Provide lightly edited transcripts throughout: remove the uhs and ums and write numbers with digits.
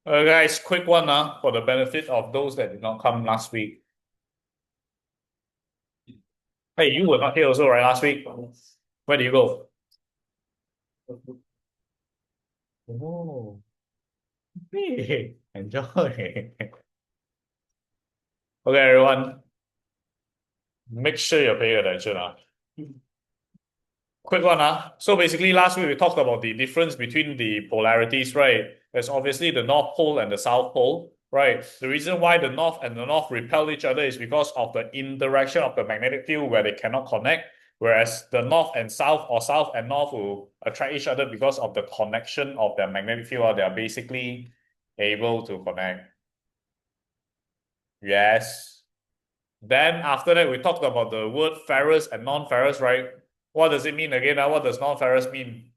Guys, quick one for the benefit of those that did not come last week. Hey, you were not here also, right, last week? Where did you go? Oh, hey, enjoy. Okay, everyone, make sure you're paying attention. Quick one. So basically, last week we talked about the difference between the polarities, right? There's obviously the North Pole and the South Pole, right? The reason why the North and the North repel each other is because of the interaction of the magnetic field where they cannot connect, whereas the North and South or South and North will attract each other because of the connection of their magnetic field. They are basically able to connect. Yes. Then after that, we talked about the word ferrous and non-ferrous, right? What does it mean again? What does non-ferrous mean?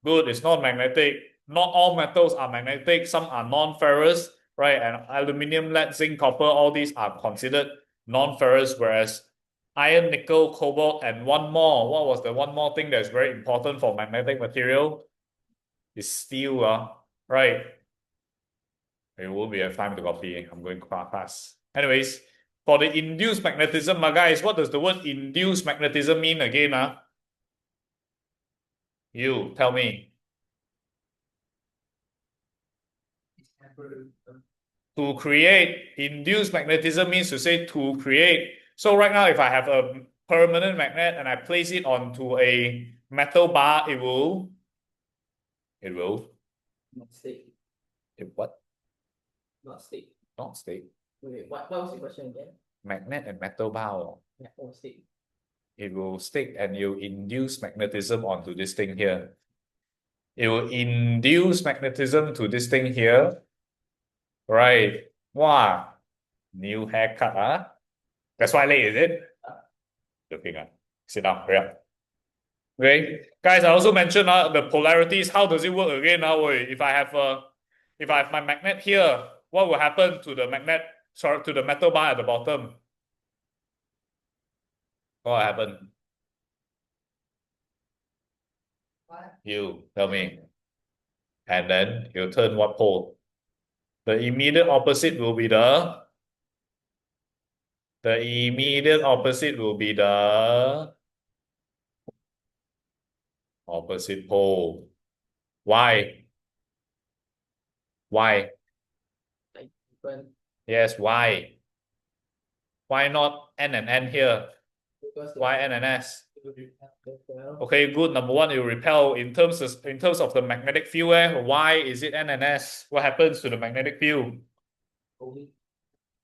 Good, it's not magnetic. Not all metals are magnetic. Some are non-ferrous, right? And aluminum, lead, zinc, copper, all these are considered non-ferrous, whereas iron, nickel, cobalt, and one more. What was the one more thing that's very important for magnetic material? Is steel, right? It will be a time to copy. I'm going fast. Anyways, for the induced magnetism, guys, what does the word induced magnetism mean again? You tell me. To create. Induced magnetism means to say to create. So right now, if I have a permanent magnet and I place it onto a metal bar, it will Not stick. what? Not stick. Not stick. Wait, what was the question again? Magnet and metal bar. Yeah, oh, stick. It will stick and you induce magnetism onto this thing here. It will induce magnetism to this thing here. Right. Wow. New haircut, That's why late, is it? Joking, Sit down, hurry up. Okay. Guys, I also mentioned the polarities. How does it work again now? If I have my magnet here, what will happen to the magnet, sorry, to the metal bar at the bottom? What will happen? What? You tell me. And then you turn what pole? The immediate opposite will be the immediate opposite will be the opposite pole. Why? Why? Like different. Yes, why? Why not N and N here? Because Why N and S? well, Okay, good. Number one, it will repel in terms of the magnetic field. Why is it N and S? What happens to the magnetic field?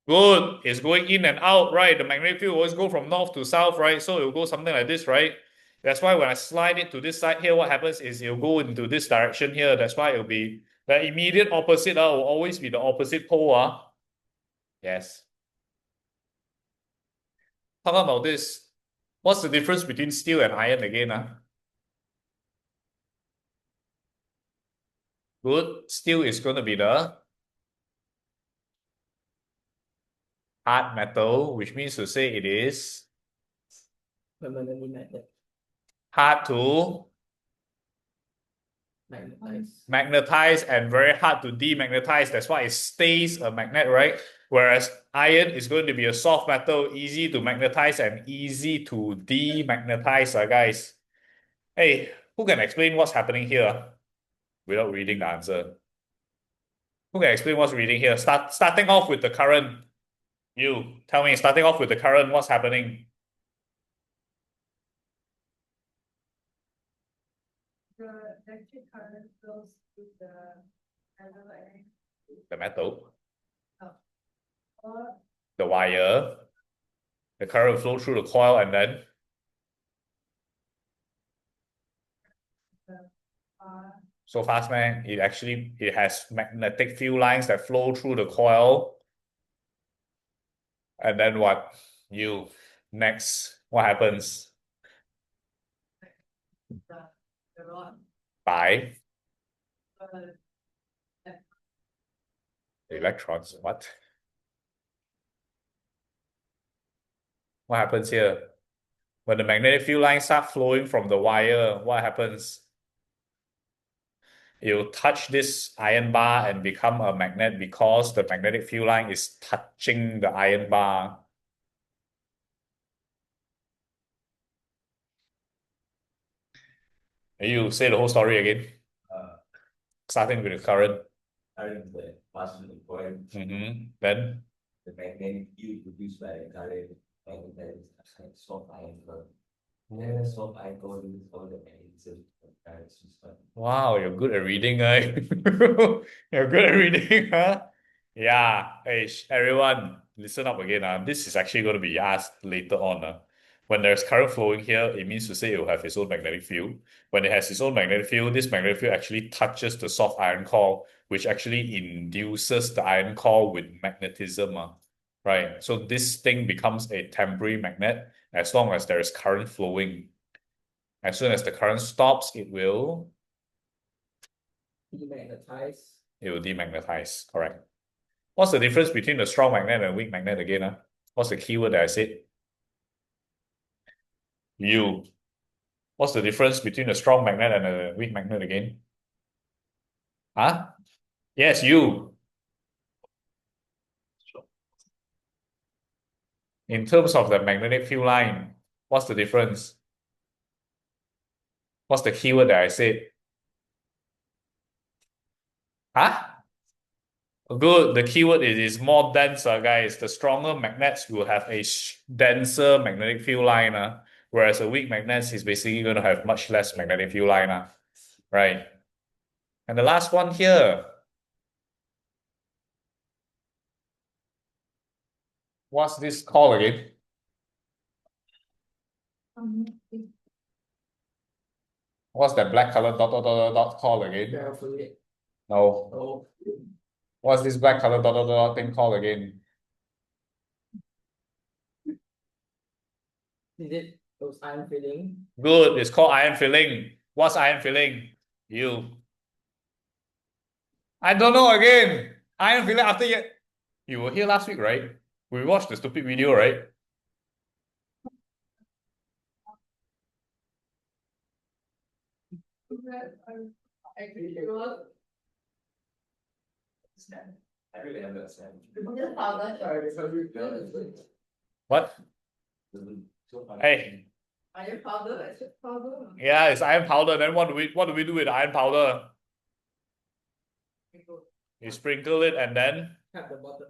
Good. It's going in and out, right? The magnetic field always go from north to south, right? So it will go something like this, right? That's why when I slide it to this side here, what happens is it'll go into this direction here. That's why it'll be the immediate opposite will always be the opposite pole. Yes. Talk about this. What's the difference between steel and iron again? Good. Steel is going to be the hard metal, which means to say it is permanently magnet. hard to magnetize and very hard to demagnetize. That's why it stays a magnet, right? Whereas iron is going to be a soft metal, easy to magnetize and easy to demagnetize, guys. Hey, who can explain what's happening here without reading the answer? Who can explain what's reading here? Starting off with the current. You tell me, starting off with the current, what's happening? The electric current flows through The metal, or the wire, the current will flow through the coil and then so fast, man. It has magnetic field lines that flow through the coil. And then what? You next, what happens? the rod, By uh, the electrons. What? What happens here? When the magnetic field lines start flowing from the wire, what happens? It'll touch this iron bar and become a magnet because the magnetic field line is touching the iron bar. You say the whole story again, starting with the current. Current the passing the coil, Then, the magnetic field produced by the current magnet is like soft iron current. And the soft iron current is all the magnetism of current system. wow, you're good at reading, eh? You're good at reading, huh? Yeah. Hey, everyone, listen up again. This is actually going to be asked later on. When there's current flowing here, it means to say it will have its own magnetic field. When it has its own magnetic field, this magnetic field actually touches the soft iron core, which actually induces the iron core with magnetism. Right. So this thing becomes a temporary magnet as long as there is current flowing. As soon as the current stops, it will Demagnetize. demagnetize. Correct. What's the difference between a strong magnet and a weak magnet again? What's the keyword that I said? U. What's the difference between a strong magnet and a weak magnet again? Huh? Yes, U. In terms of the magnetic field line, what's the difference? What's the keyword that I said? Huh? Good. The keyword is more denser, guys. The stronger magnets will have a denser magnetic field line, whereas a weak magnet is basically going to have much less magnetic field line. Right. And the last one here. What's this called again? What's that black color dot called again? Carefully. No. Oh, What's this black color dot thing called again? is it those iron filling? Good. It's called iron filling. What's iron filling? You. I don't know again. Iron filling after you were here last week, right? We watched the stupid video, right? I really understand. What? So far. Hey. Iron powder, extra powder. Yeah, it's iron powder. Then what do we do with iron powder? You sprinkle it and then Tap the bottom.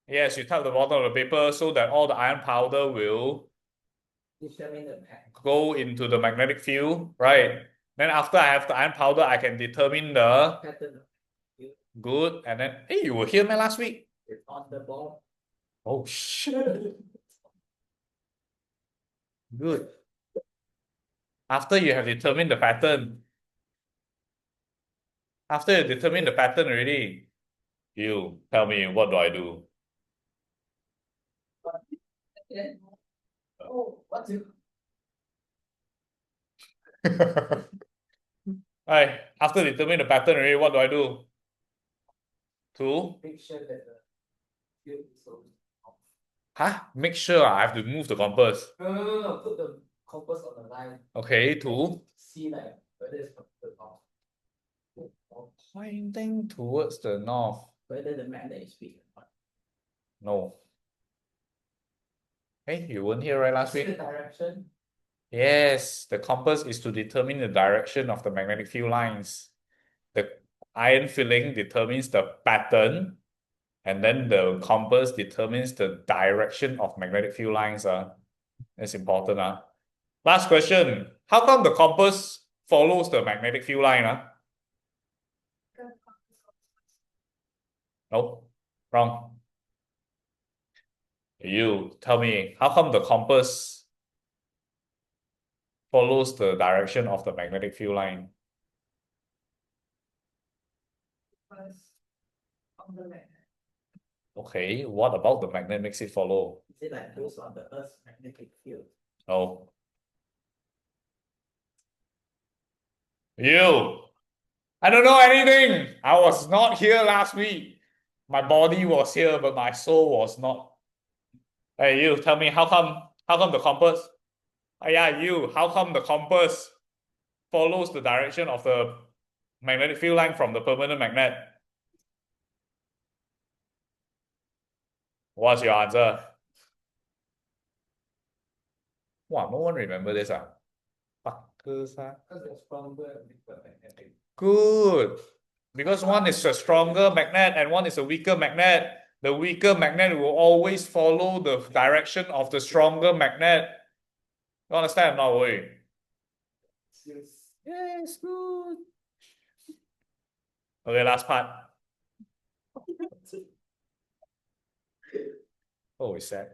yes, you tap the bottom of the paper so that all the iron powder will Determine the pack. go into the magnetic field, right? Then after I have the iron powder, I can determine the Pattern. good. And then, hey, you were here, man, last week? It's on the ball. Oh, shit. Good. After you have determined the pattern, after you determine the pattern already, you tell me, what do I do? Oh, what's it? Alright, after determining the pattern already, what do I do? To? Make sure that the field is so. Make sure I have to move the compass. No. Put the compass on the line. Okay, to? See like whether it's from the north. Or Pointing towards the north. whether the magnet is weak or not. No. Hey, you weren't here right last See the week? direction. Yes, the compass is to determine the direction of the magnetic field lines. The iron filling determines the pattern, and then the compass determines the direction of magnetic field lines. That's important. Last question. How come the compass follows the magnetic field line? No, wrong. You tell me, how come the compass follows the direction of the magnetic field line? Because of the magnet. Okay, what about the magnet makes it follow? Is it like based on the Earth's magnetic field? No. You. I don't know anything. I was not here last week. My body was here, but my soul was not. Hey, you tell me how come the compass? Yeah, you, how come the compass follows the direction of the magnetic field line from the permanent magnet? What's your answer? Wow, no one remember this. Fuckers. Because they're stronger with the magnetic. Good. Because one is a stronger magnet and one is a weaker magnet. The weaker magnet will always follow the direction of the stronger magnet. You understand now, boy? Yes, good. Okay, last part. Oh, it's sad.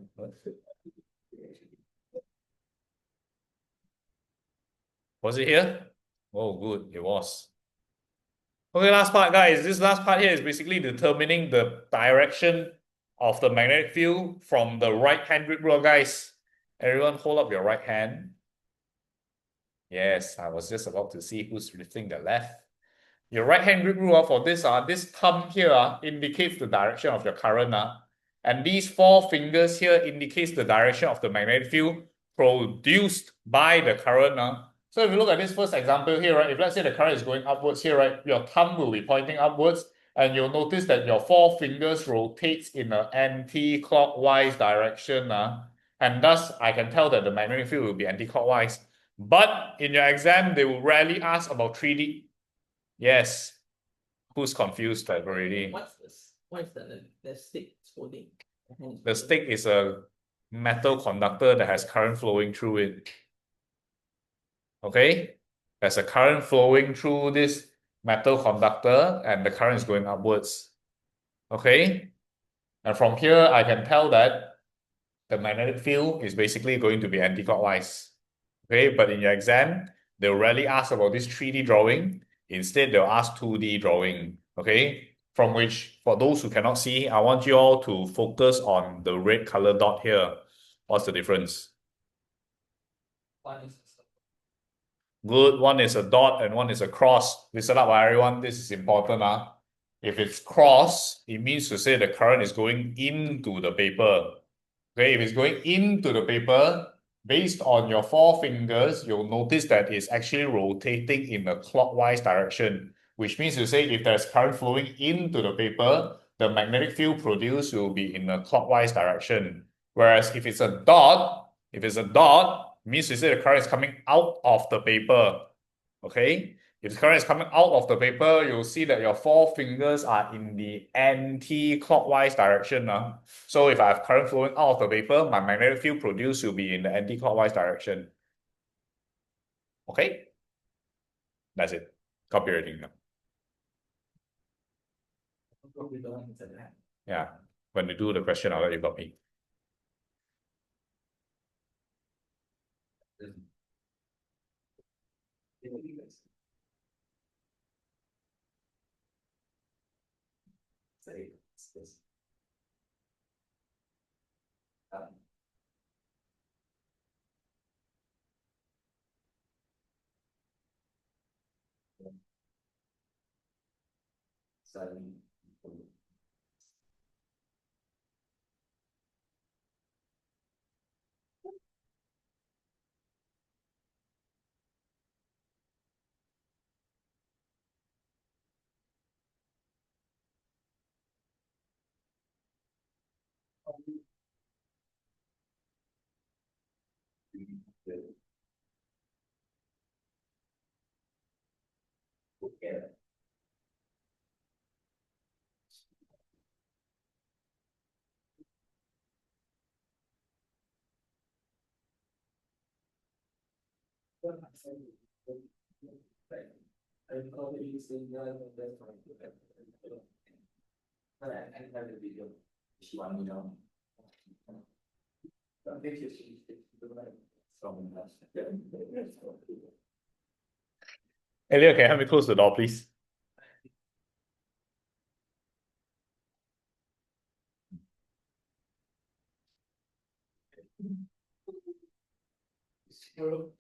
Was it here? Oh, good. It was. Okay, last part, guys. This last part here is basically determining the direction of the magnetic field from the right hand grip rule, guys. Everyone hold up your right hand. Yes, I was just about to see who's lifting the left. Your right hand grip rule for this thumb here indicates the direction of your current. And these four fingers here indicates the direction of the magnetic field produced by the current. So if you look at this first example here, right, if let's say the current is going upwards here, right, your thumb will be pointing upwards, and you'll notice that your four fingers rotates in an anti-clockwise direction. And thus, I can tell that the magnetic field will be anti-clockwise. But in your exam, they will rarely ask about 3D. Yes. Who's confused already? What's this? What is the stick holding? The stick is a metal conductor that has current flowing through it. Okay? There's a current flowing through this metal conductor and the current is going upwards. Okay? And from here, I can tell that the magnetic field is basically going to be anti-clockwise. Okay? But in your exam, they'll rarely ask about this 3D drawing. Instead, they'll ask 2D drawing. Okay? From which, for those who cannot see, I want you all to focus on the red color dot here. What's the difference? One is Good. One is a dot and one is a cross. Listen up, everyone. This is important. If it's cross, it means to say the current is going into the paper. Okay, if it's going into the paper, based on your four fingers, you'll notice that it's actually rotating in a clockwise direction, which means to say if there's current flowing into the paper, the magnetic field produced will be in a clockwise direction. Whereas if it's a dot, it means to say the current is coming out of the paper. Okay? If the current is coming out of the paper, you'll see that your four fingers are in the anti-clockwise direction. So if I have current flowing out of the paper, my magnetic field produced will be in the anti-clockwise direction. Okay? That's it. Copy reading now. probably the one inside that. Yeah. When you do the question, I'll let you copy. Say it's this. Seven. Okay. I'm probably using the best one. But I have the video. If you want me to. I think you should stick to the right. From that. Elliot, can you help me close the door, please? Zero.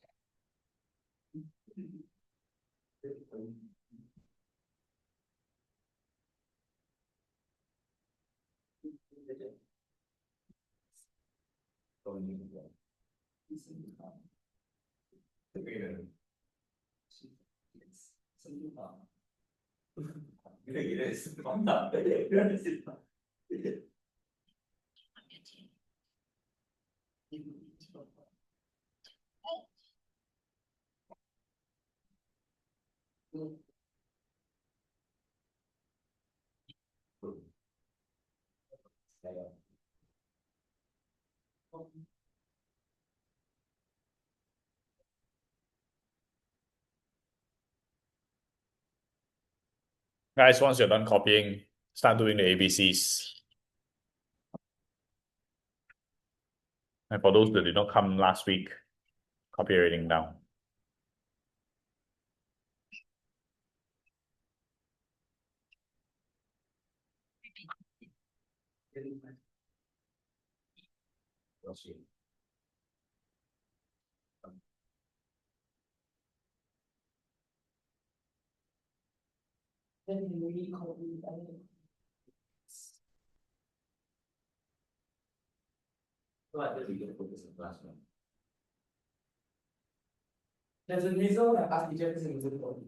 It is from the Guys, once you're done copying, start doing the ABCs. And for those that did not come last week, copy everything down. Then you really copy, I mean. So I think we can put this in classroom. There's a reason why I asked teacher this in Zoom copy.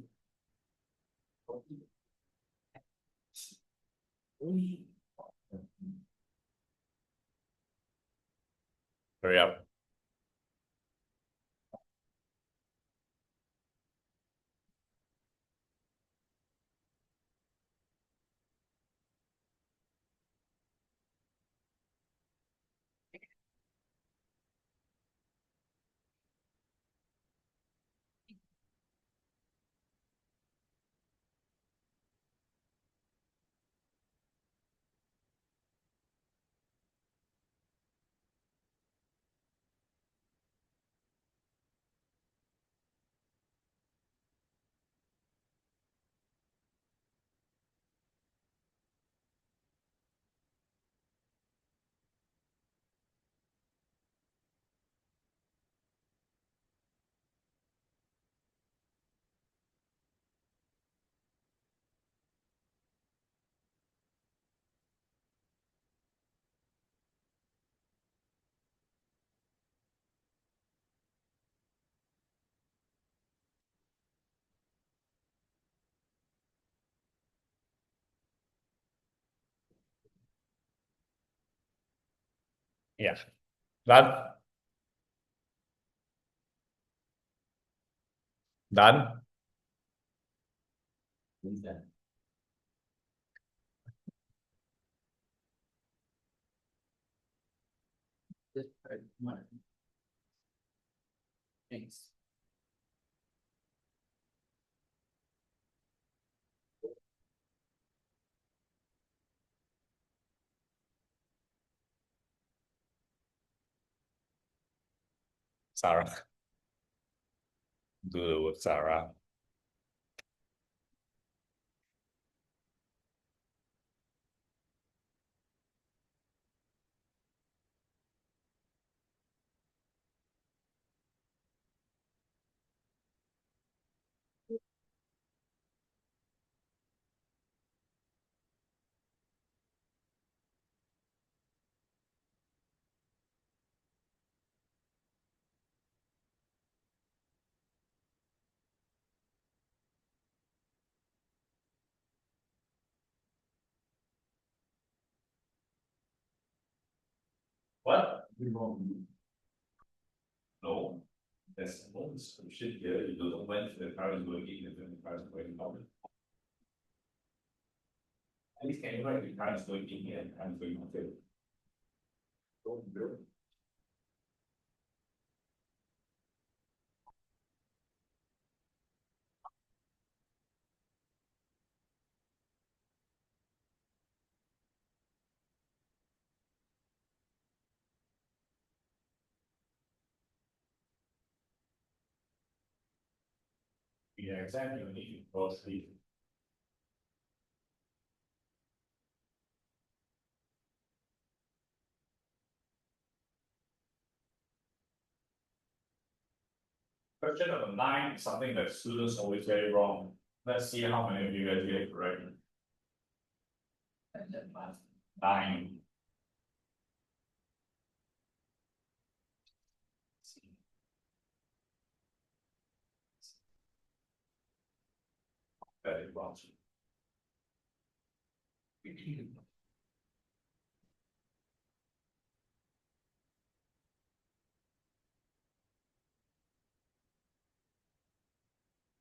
Hurry up. Yeah. Done? Done? Thanks. Sarah. Do the work, Sarah. What? No. There's no description here. You don't know when the car is going in and when the car is going out. At least can you write the car is going in here and the car is going out? Don't do it. Yeah, exactly. You need to go sleep. Question number 9 is something that students always get it wrong. Let's see how many of you guys get it correct. 9. Very wrong.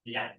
Yeah.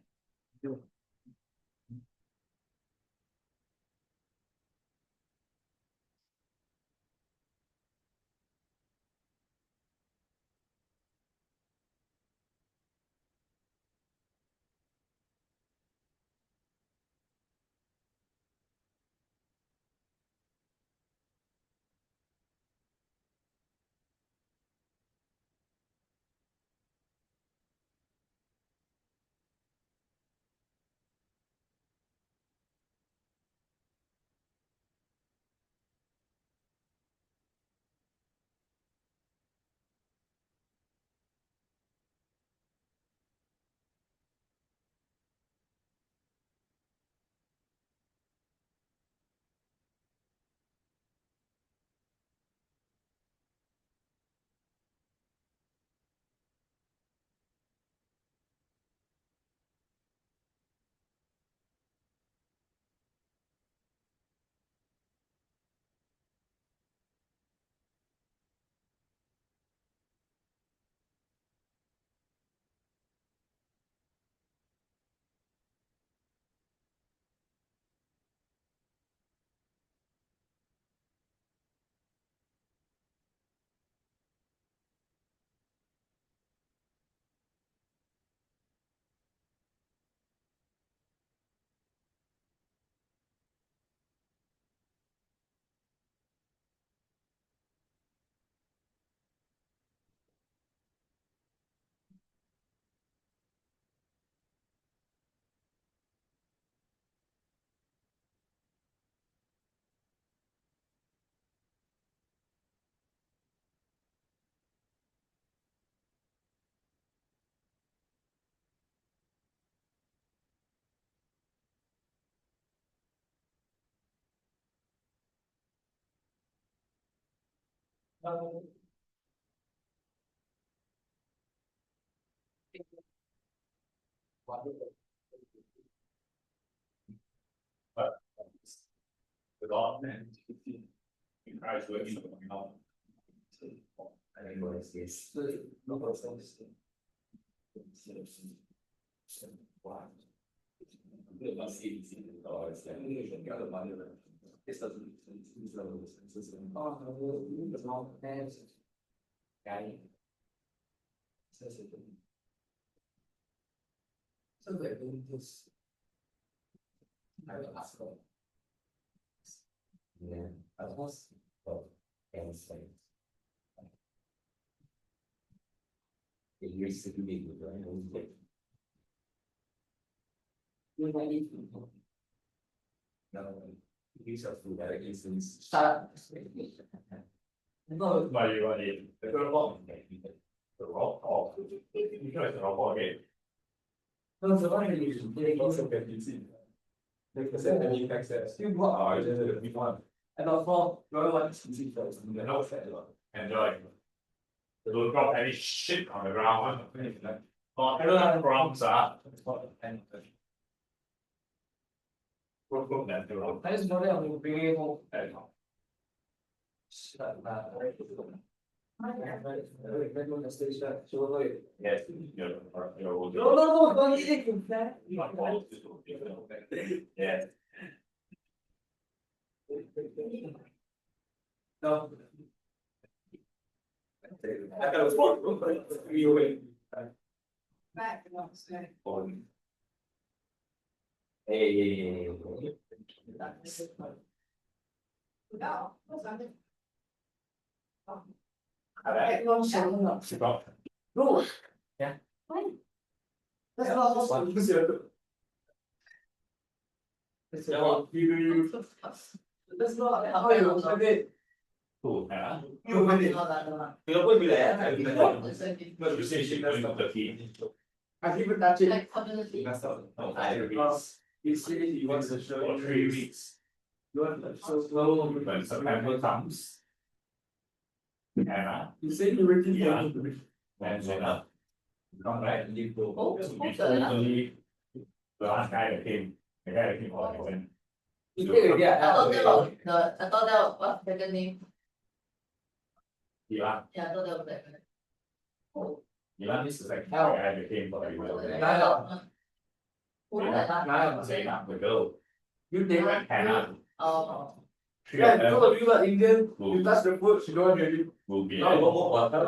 But the government encourage working on I don't know, yes. Wow. So they're doing this. I will ask them. Yeah, I was. And say. It used to be good, right? No, these are food allegations. Start. No, but you want it. The robot. The robot. You know it's a robot again. No, the one that you they also get easy. Because then you can say, still what are the big one? And also, very one is easy first, and then also Enjoy. They don't drop any shit on the ground. Oh, I don't have problems, and Look that they're wrong. I just know that I'm being able Yes, No, don't eat it, that. Yeah. No. I got a sport. You win. Back, no, sorry. Hey. No, what's on it? Alright. No. Yeah. That's not also. That's not how you look it. Cool, huh? You win it. You put me there. No, you say she's going to the team. I've even touched it. Like ability. That's not. No, 5 weeks. He says he wants to show For you 3 weeks. You want to show slow. When September comes. Anna, You say you written Yeah. down. when up. Come right, you go. Oh, So okay. totally. The last guy that came, the guy that came for when. You take already, I thought that ah. was I thought that was what's the second name? Yeah. Yeah, I thought that was that. Oh. Yeah, this is like how I became for you. Who that last? Nine. Say not the girl. You take Like Hannah. Oh. Three Yeah, of you them know, you like Indian, you touch the food, she don't want already. will be. Now you got more water.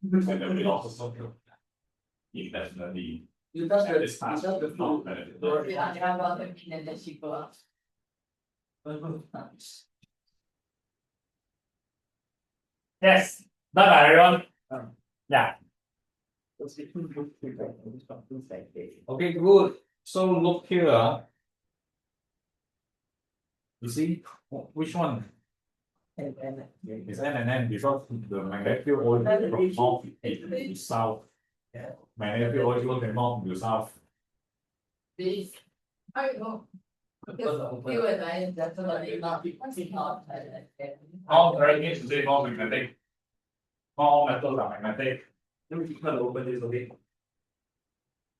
And then we also indefinitely. You touch the, At you this touch time, the not food. benefit. We are trying about 15 and then she go up. Yes, done everyone. Yeah. Okay, good. So look here. You see, which one? And It's N and N because the magnetic field always from north to south. Magnetic field always goes from north to south. this, I don't know. Because you and I definitely not. All very needs to say more magnetic. All metals are magnetic. Let me try to open this, okay?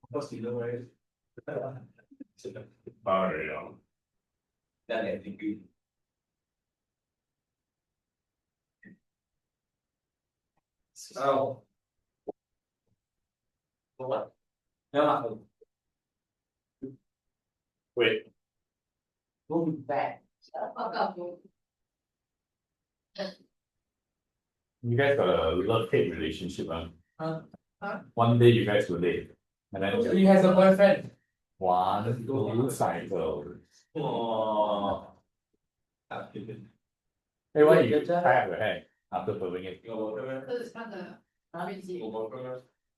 What's the number, right? Oh, Then I think you. Oh. For what? No. wait, Go back. Fuck up. you guys got a love-hate relationship, Huh? One day you guys will date. And then He has a boyfriend. one, two cycle. Oh. Hey, why you tie up your hair after pulling it? This is kind of. I mean, see.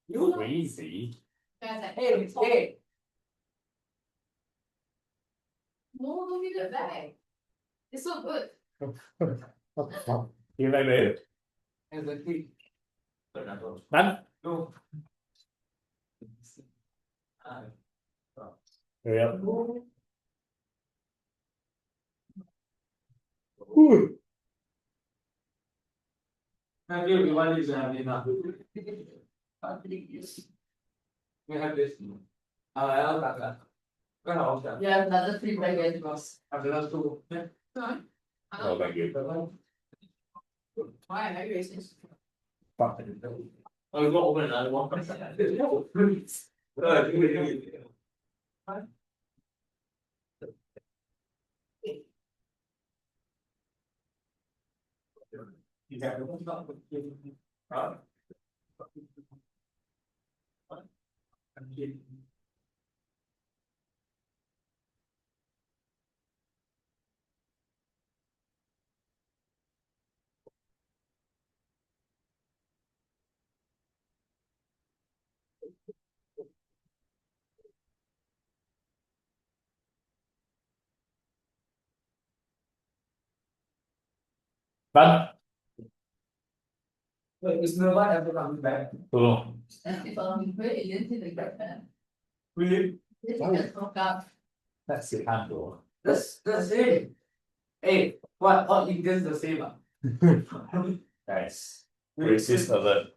You crazy. Guys, like, Hey, hey. no, don't give it back. It's so good. What the fuck? You like that? Exactly. Done? No. Hurry up. Have you one is enough? We have this. I'll cut that. Yeah, another 3 packets was. After that, two. Oh, thank you. Why are you racist? Fuck. Oh, you go open another one. Done? Wait, is Nirvana ever coming back? Don't And if great agency like that, man. Really? This is just hook up. That's the handle. That's the same. Hey, what? All Indians the same, ah? Guys, racist alert.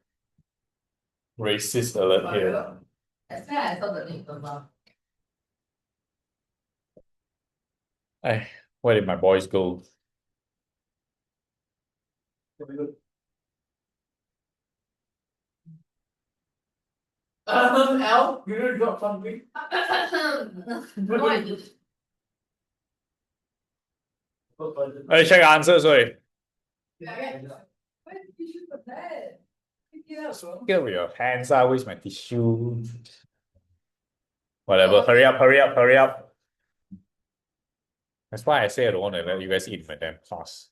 Racist alert here. That's why I saw the link above. Hey, where did my boys go? Al, you didn't drop something. No, I didn't. Hey, check answers, wait. Where did you put that? Get with your hands out, where's my tissue? Whatever, hurry up, hurry up, hurry up. That's why I say I don't want to let you guys eat my damn sauce.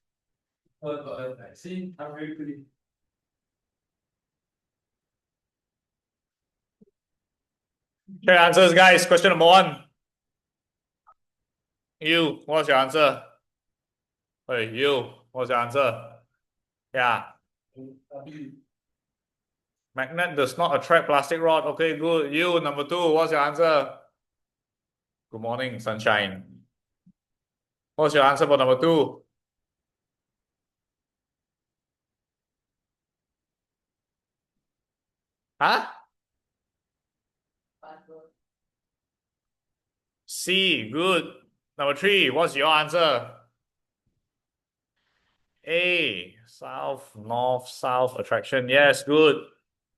See, I'm very pretty. Check answers, guys. Question number 1. You, what's your answer? Hey, you, what's your answer? Yeah. Magnet does not attract plastic rod. Okay, good. You, number 2, what's your answer? Good morning, sunshine. What's your answer for number 2? Huh? C, good. Number 3, what's your answer? A, south, north, south attraction. Yes, good.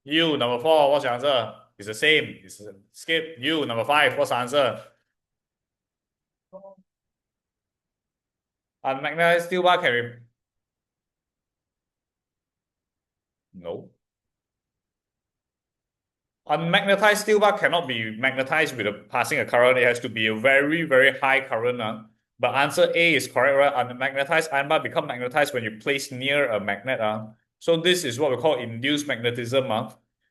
You, number 4, what's your answer? It's the same. It's skip. You, number 5, what's the answer? Unmagnetized steel bar can be... No. Unmagnetized steel bar cannot be magnetized with passing a current. It has to be a very, very high current. But answer A is correct, right? Unmagnetized iron bar become magnetized when you place near a magnet. So this is what we call induced magnetism.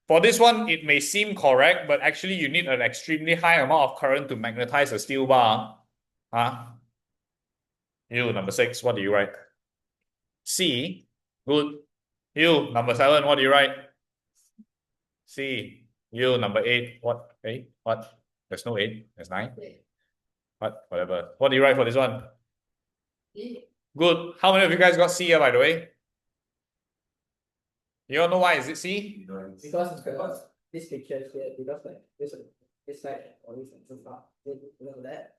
For this one, it may seem correct, but actually you need an extremely high amount of current to magnetize a steel bar. You, number 6, what do you write? C. Good. You, number 7, what do you write? C. You, number 8, what? 8? What? There's no 8. There's 9. What? Whatever. What do you write for this one? C. Good. How many of you guys got C here, by the way? You all know why is it C? Because this picture is here, because like this side or this stuff. You know that?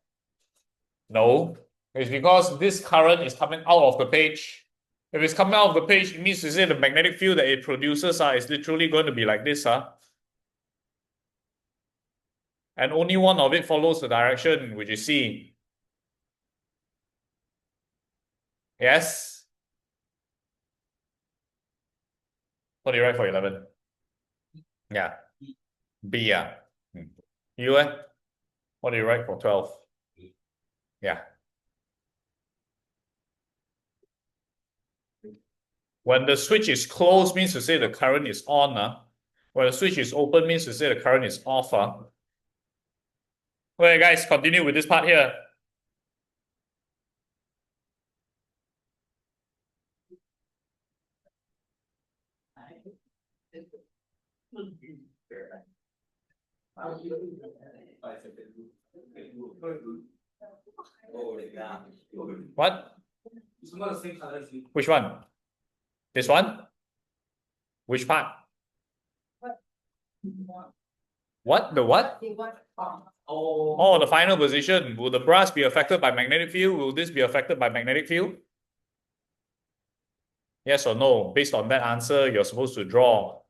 No. It's because this current is coming out of the page. If it's coming out of the page, it means to say the magnetic field that it produces is literally going to be like this. And only one of it follows the direction, which is C. Yes? What do you write for 11? Yeah. B, yeah. You, what do you write for 12? Yeah. When the switch is closed, means to say the current is on. When the switch is open, means to say the current is off. Okay, guys, continue with this part here. What? Which one? This one? Which part? What? The what? Oh, the final position. Will the brass be affected by magnetic field? Will this be affected by magnetic field? Yes or no? Based on that answer, you're supposed to draw.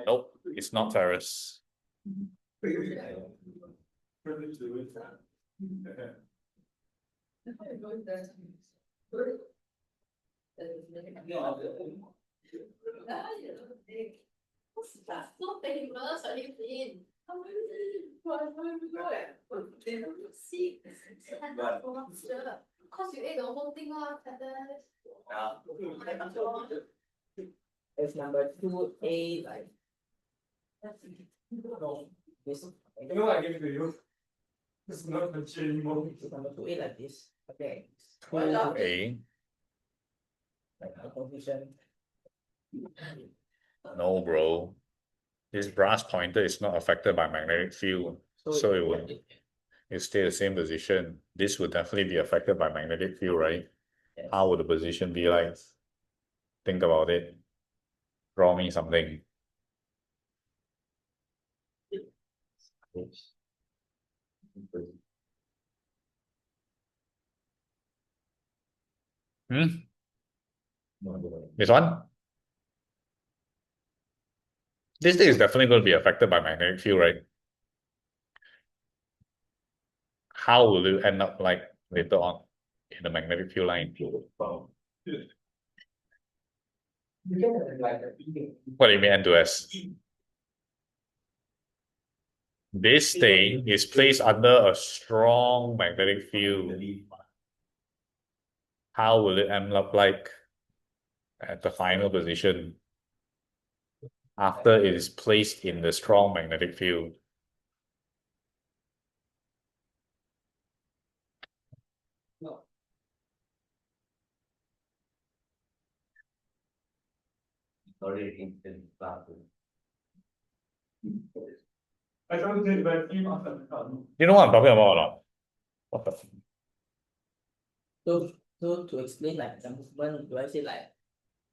Nope, it's not ferrous. That's so famous. Have you seen? See, because you ate the whole thing it's number 2A, like this. You know what I gave it to you? This is not the chain anymore. It's number 2A like this. Okay. 2A. Position. No, bro. This brass pointer is not affected by magnetic field. So it will stay the same position. This would definitely be affected by magnetic field, right? Yes. How would the position be like? Think about it. Draw me something. This one? This thing is definitely going to be affected by magnetic field, right? How will it end up like later on in the magnetic field line? What do you mean N to S? This thing is placed under a strong magnetic field. How will it end up like at the final position after it is placed in the strong magnetic field? I tried to take that team after the card. You know what I'm talking about or not? What the? So to explain like the movement, do I say like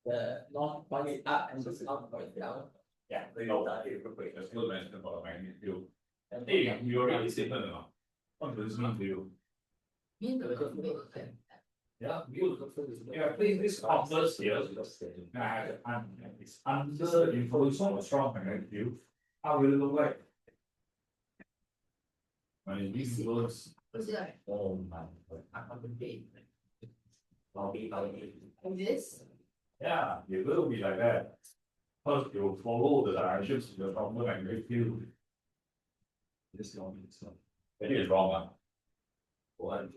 the north pointing up and the south pointing down. Yeah, they know that here quickly. Let's go mention about the magnetic field. Hey, you already said that enough. What does this mean to you? Yeah, please, this compass here. It's under the influence of a strong magnetic field. How will it look like? When it influence. Oh my. Like this? Yeah, it will be like that. First, you follow the directions of the stronger magnetic field. This wrong. It is wrong, huh? What?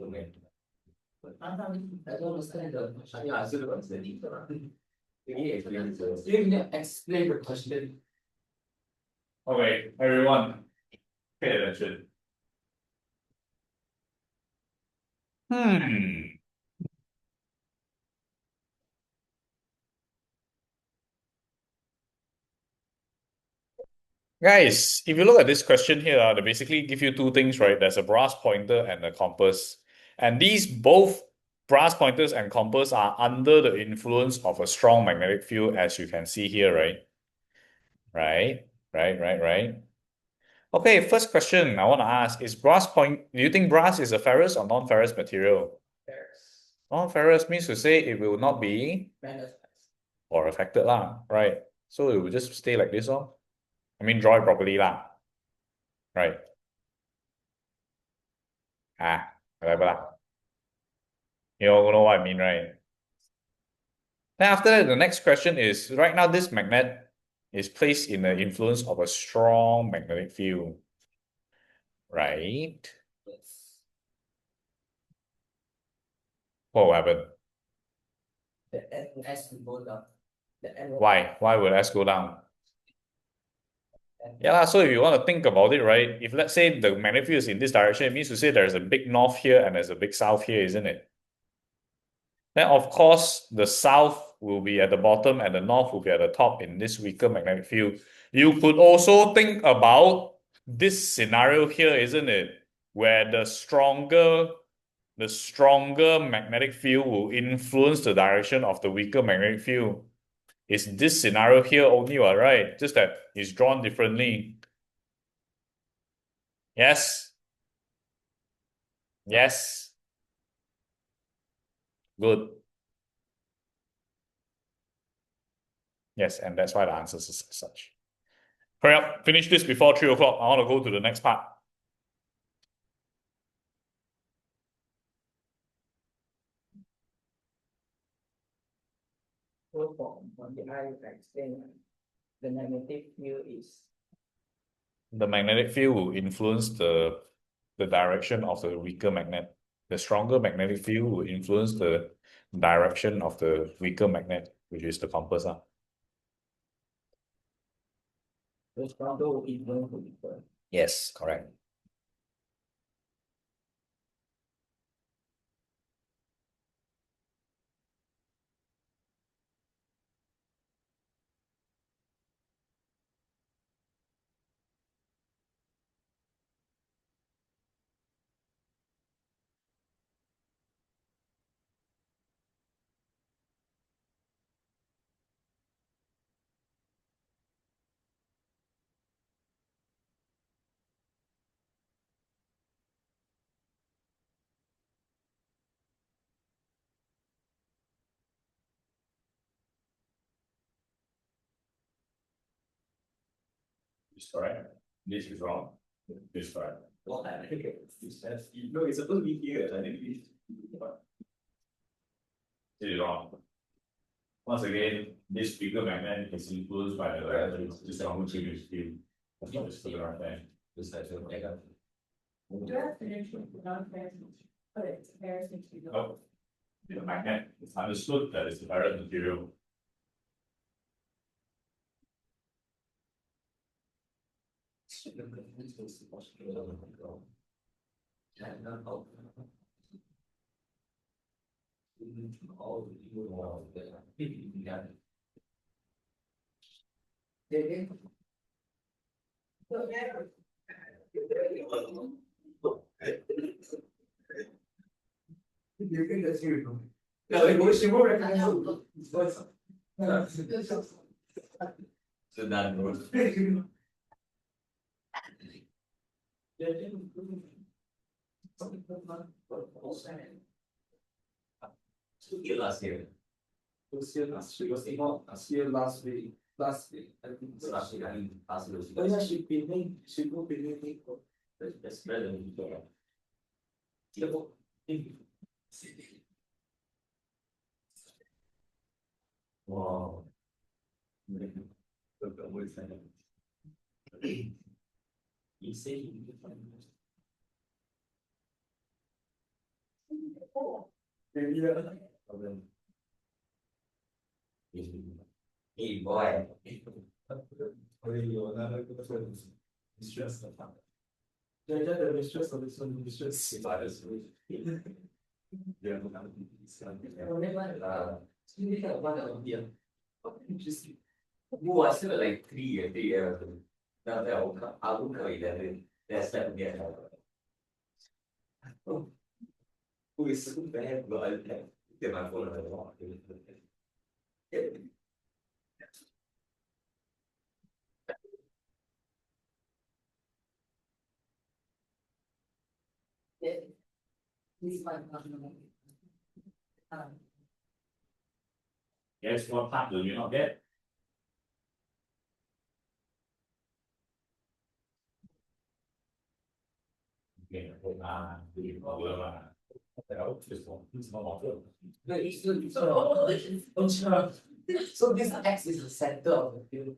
I don't understand the question. Yeah, so what's the need for that? You need to explain the question. Okay, everyone, pay attention. Guys, if you look at this question here, they basically give you two things, right? There's a brass pointer and a compass. And these both brass pointers and compass are under the influence of a strong magnetic field, as you can see here, right? Right. Okay, first question I want to ask is do you think brass is a ferrous or non-ferrous material? There's Non-ferrous means to say it will not be manners. or affected lah, right? So it will just stay like this, oh. I mean, draw it properly lah, right? Whatever lah. You know what I mean, right? Then after that, the next question is, right now this magnet is placed in the influence of a strong magnetic field, right? Yes. What happened? The NS will go down. The N Why? Why would S go down? Yeah, so if you want to think about it, right? If let's say the magnetic field is in this direction, it means to say there's a big north here and there's a big south here, isn't it? Then of course, the south will be at the bottom and the north will be at the top in this weaker magnetic field. You could also think about this scenario here, isn't it? Where the stronger magnetic field will influence the direction of the weaker magnetic field. It's this scenario here only, right? Just that it's drawn differently. Yes. Yes. Good. Yes, and that's why the answer is such. Hurry up, finish this before 3 o'clock. I want to go to the next part. So from the I explain the magnetic field is The magnetic field will influence the direction of the weaker magnet. The stronger magnetic field will influence the direction of the weaker magnet, which is the compass. the stronger will influence the weaker. Yes, correct. It's correct. This is wrong. This is correct. Well, I think it's no, it's supposed to be here. I think it's. This is wrong. Once again, this bigger magnet is influenced by the direction of the stronger magnetic field. That's not the right thing. This has to make up. Do you have finished with non-ferrous? But it's ferrous material. No. The magnet, it's understood that it's a ferrous material. You can assume. Yeah, like, what she more recommends. Sudan bro. Last year. Last year, not last year, last week. Last week, I think. So last year, I mean, last year. Oh yeah, she go Penang. That's better than you. Wow. You say hey boy. Mistress. Jaja the mistress of this one, mistress. Yeah. I still like 3 years. Now that I will go 11. That's that again. Who is so bad, but I get my phone on the wall. Yes, what part do you not get? Okay, the problem. So this X is the center of the field.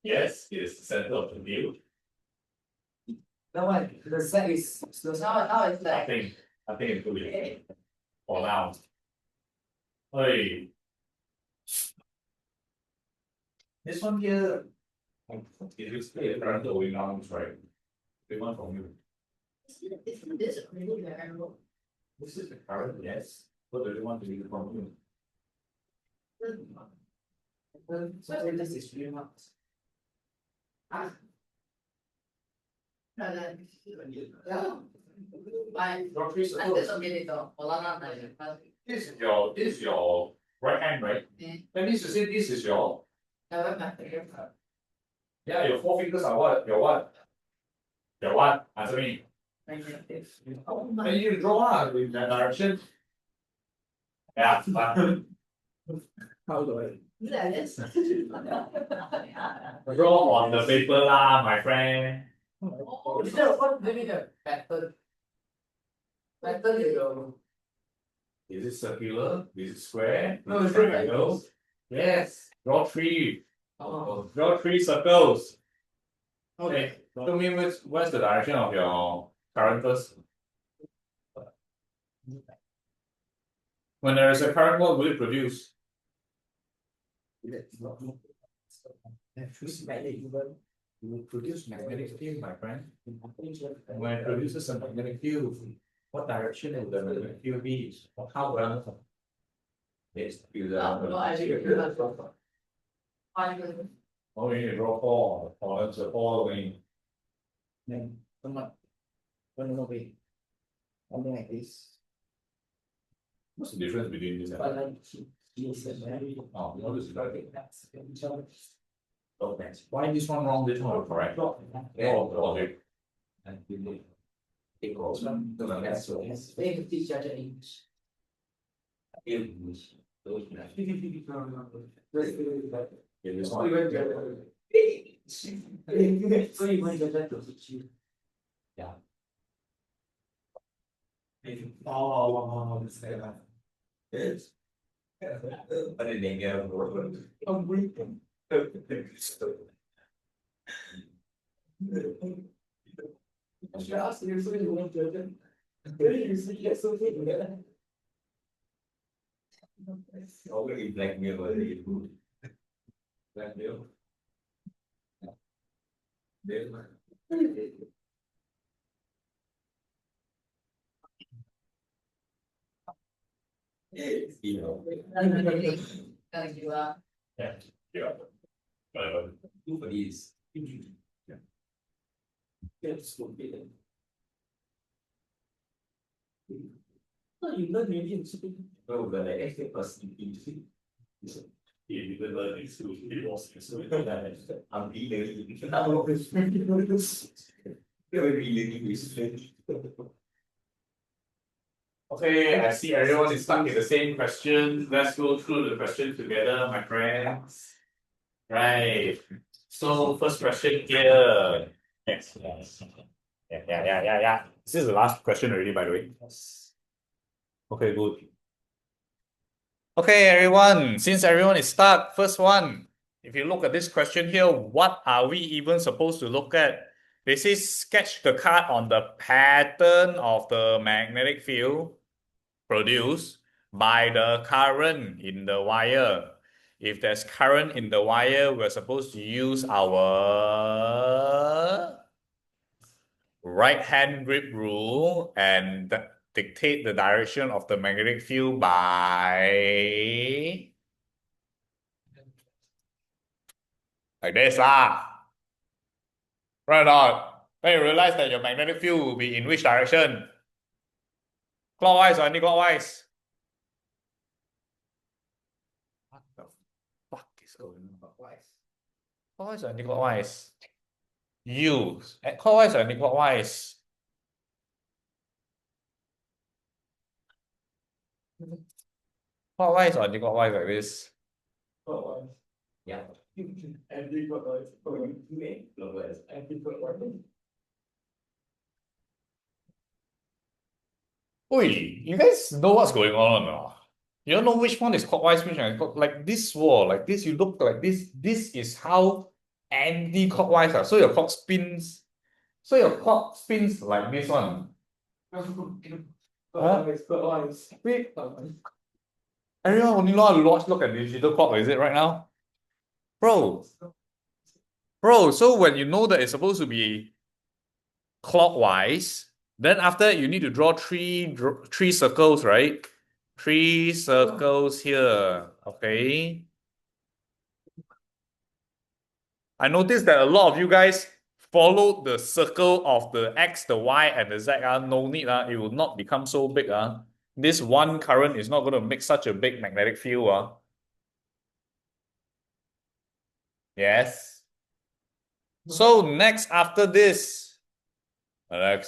Yes, it is the center of the view. Now what? The Z is so now it's I like think it's good for now. Hey, this one here, it is the current going on, right? The one from you. This really variable. This is the current, yes. What do you want to use from you? so this is 3 months. No, I don't get it though. This is your right hand, right? Yeah. That means to say this is your, I went back here. yeah, your 4 fingers are what? Your what? Your what? Answer me. Then you draw in that direction. Yeah, but How do I? Yeah, this. draw on the paper lah, my friend. What maybe the pattern? Pattern is your Is it circular? Is it square? No, Is it's it triangle? Yes. Draw 3. oh. Draw 3 circles. Okay. Tell me where's the direction of your current first? When there is a current, what will it produce? It will produce magnetic field, my friend. When it produces a magnetic field, what direction will the magnetic field be? How well? Yes, No, I agree. Fine. Oh, we need to draw 4. Oh, that's a 4 away. Something like this. What's the difference between this and But that? like Oh, what is it? Okay. Why this one wrong, this one correct? Oh, okay. It goes from the next one. They teach other English. English. Yeah, this So one. you went to teach you. Yeah. Oh, this guy. Yes. But then they get a word. I'm breathing. Should I ask you something you want to you see get something there? Already blackmail or you good. Blackmail. You know. Gotta give up. Yeah. Yeah. Whatever. Nobody is. That's so big. No, you learn maybe in school. No, but like actually person in He didn't learn in school. He was in school. I'm relearning. You're relearning this. Okay, I see everyone is stuck in the same question. Let's go through the question together, my friends. Right. So first question here. Yes. Yeah. This is the last question already, by the way. Okay, good. Okay, everyone. Since everyone is stuck, first one. If you look at this question here, what are we even supposed to look at? They say sketch the card on the pattern of the magnetic field produced by the current in the wire. If there's current in the wire, we're supposed to use our right hand grip rule and dictate the direction of the magnetic field by like this lah. Right or not? Then you realize that your magnetic field will be in which direction? Clockwise or anti-clockwise? What the fuck is going on? Clockwise or anti-clockwise? Use clockwise or anti-clockwise? Clockwise or anti-clockwise like this? Clockwise. Yeah. Anti-clockwise. Clockwise. Anti-clockwise. Oi, you guys know what's going on or not? You don't know which one is clockwise, which one is like this wall, like this, you look like this. This is how anti-clockwise are. So your clock spins. So your clock spins like this one. Clockwise. Clockwise. Wait. Everyone only know how to look at digital clock, is it right now? Bro, so when you know that it's supposed to be clockwise, then after you need to draw three circles, right? 3 circles here, okay? I noticed that a lot of you guys followed the circle of the X, the Y, and the Z. No need, it will not become so big. This one current is not going to make such a big magnetic field. Yes. So next after this, the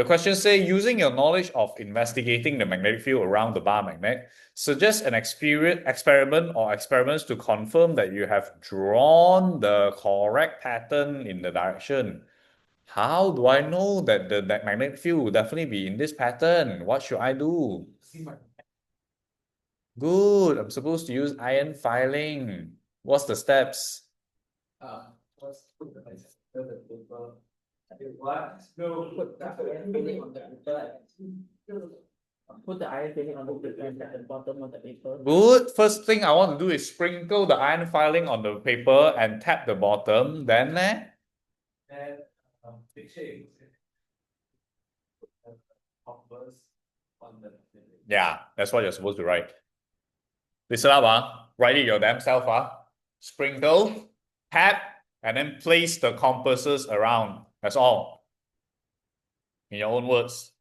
question say, using your knowledge of investigating the magnetic field around the bar magnet, suggest an experiment or experiments to confirm that you have drawn the correct pattern in the direction. How do I know that the magnetic field will definitely be in this pattern? What should I do? Good. I'm supposed to use iron filing. What's the steps? What's the paper? What? No, put the iron filling on the paper. Put the iron filling on the paper and at the bottom of the paper. Good. First thing I want to do is sprinkle the iron filing on the paper and tap the bottom. Then, And fixing. Compass on the. yeah, that's what you're supposed to write. Listen up, write it your damn self. Sprinkle, tap, and then place the compasses around. That's all. In your own words.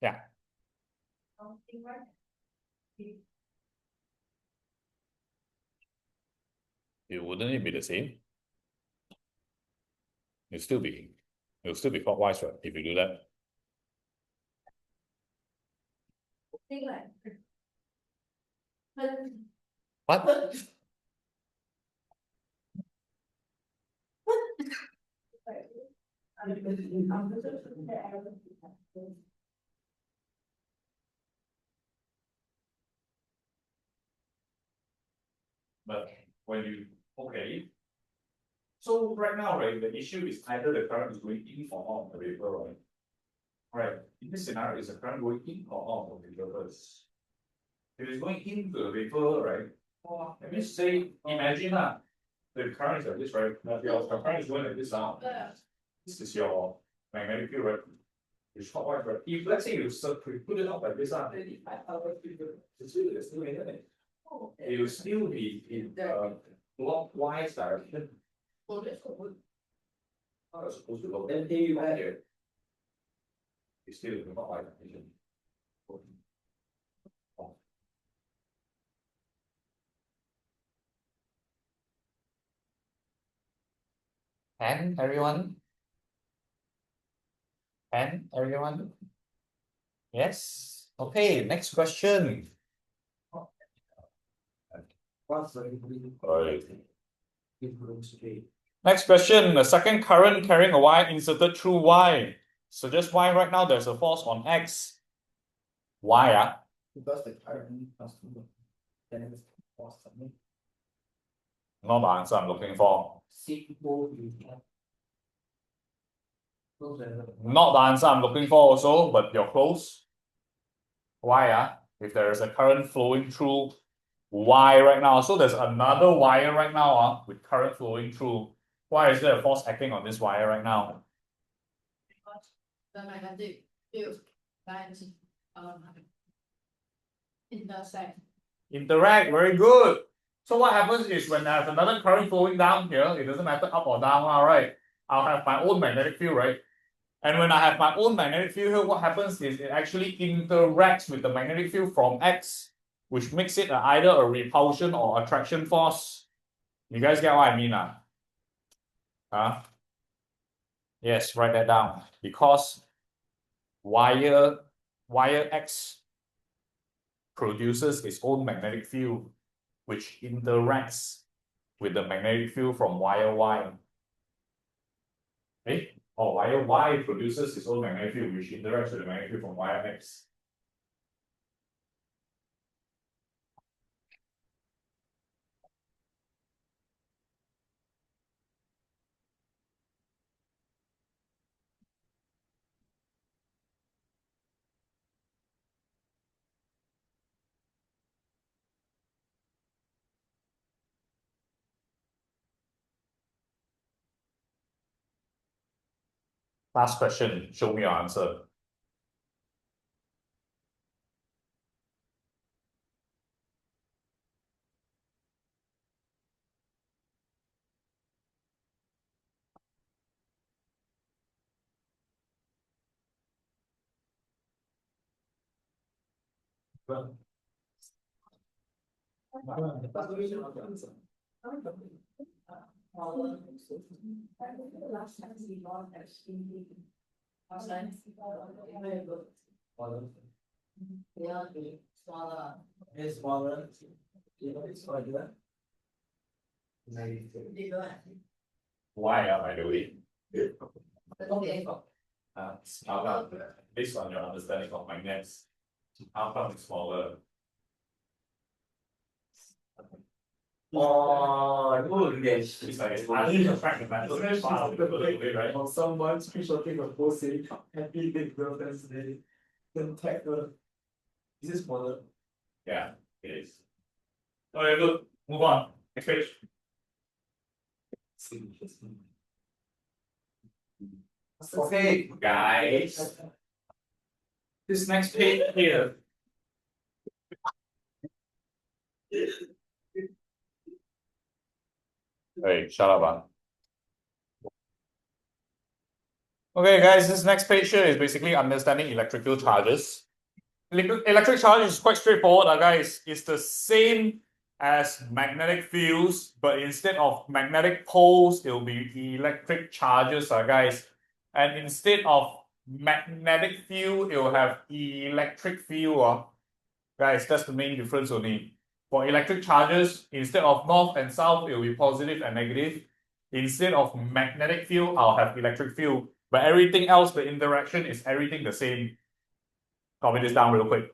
Yeah. Wouldn't it be the same? It'll still be clockwise, right? If you do that. What? But when you okay. So right now, right, the issue is either the current is going in or out of the paper, right? Right. In this scenario, is the current going in or out of the paper first? If it's going into the paper, right? Let me say, imagine the current is like this, right? Now, your current is going like this now. This is your magnetic field, right? It's short wire, but if let's say you put it up like this, it will still be in clockwise direction. Oh, that's good. How it's supposed to go? Then you have Here. It's still in clockwise direction. And everyone? And everyone? Yes. Okay, next question. Alright. Next question. The second current carrying a wire inserted through Y. So just Y right now, there's a force on X. Why? Because the current has to then it's force something. Not the answer I'm looking for. Not the answer I'm looking for also, but you're close. Why? If there is a current flowing through Y right now, so there's another wire right now with current flowing through. Why is there a force acting on this wire right now? Because the magnetic field lines intersect. Interact, very good. So what happens is when I have another current flowing down here, it doesn't matter up or down, all right? I'll have my own magnetic field, right? And when I have my own magnetic field here, what happens is it actually interacts with the magnetic field from X, which makes it either a repulsion or attraction force. You guys get what I mean? Huh? Yes, write that down. Because wire X produces its own magnetic field, which interacts with the magnetic field from wire Y. Wire Y produces its own magnetic field, which interacts with the magnetic field from wire X. Last question, show me your answer. Last time we got actually. Last time. Yeah, smaller. It's smaller. It's smaller. Bigger. Why, by the way? Okay. How come, based on your understanding of magnets, how come it's smaller? Oh, good. Yes. It's like it's highly attractive metal, it's far away, right? Or someone screenshotting a post saying happy big girlfriend's day. Then tag her. Is this smaller? Yeah, it is. Okay, good. Move on. Next page. Okay, guys. This next page here. Hey, shut up. Okay, guys, this next page here is basically understanding electrical charges. Electric charge is quite straightforward, guys. It's the same as magnetic fields, but instead of magnetic poles, it will be electric charges, guys. And instead of magnetic field, it will have electric field. Guys, that's the main difference only. For electric charges, instead of north and south, it will be positive and negative. Instead of magnetic field, I'll have electric field. But everything else, the interaction is everything the same. Copy this down real quick.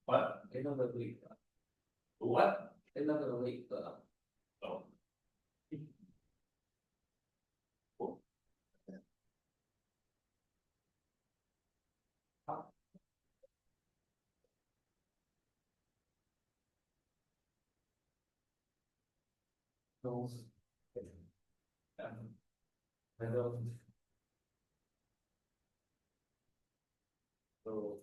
What? Another week. What? Another week. Oh. No. I don't. So,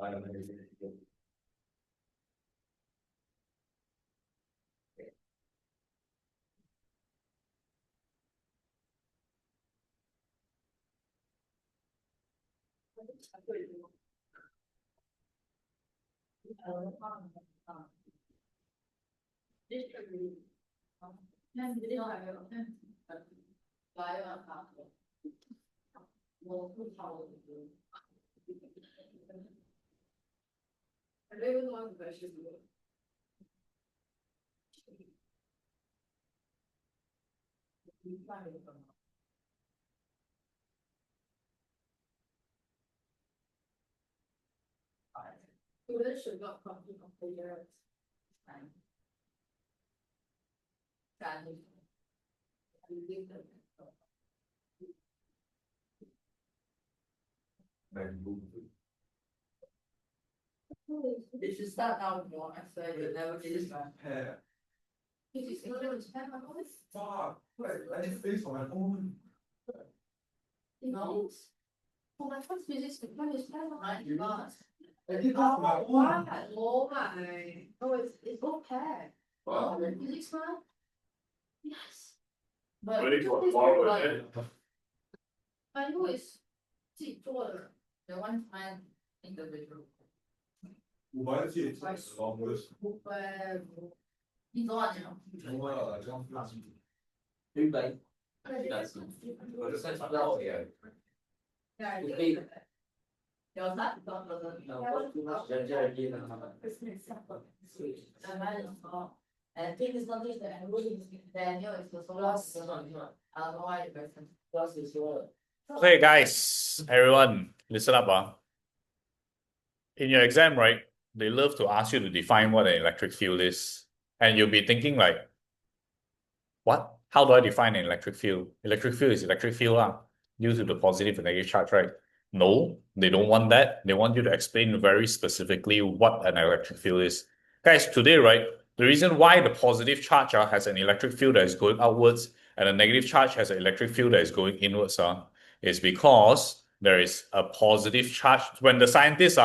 I don't know. I don't even know what the question is. Students should not copy from players. It should start now if you want, I swear you never finish that. Physics is pen on this? Fuck. I just face on my own. No. For my first physics, the pen is pen on. I do. Not. I did pass on my own. Why? Oh my. No, it's both pair. Wow. Oh, the physics one? Yes. But Ready for just tomorrow, like, is it? I know it's 自己做的 the one time individual. 我还记得在死亡的时候，你多少钱？我这样子，对不对？我就算查到也，有啥？人家也能他们。And thing is not just that I'm looking Daniel is the last I don't know why the person last is your Okay, guys, everyone, listen up. In your exam, right, they love to ask you to define what an electric field is. And you'll be thinking like, what? How do I define an electric field? Electric field is electric field due to the positive and negative charge, right? No, they don't want that. They want you to explain very specifically what an electric field is. Guys, today, right, the reason why the positive charge has an electric field that is going outwards and the negative charge has an electric field that is going inwards is because there is a positive charge. When the scientists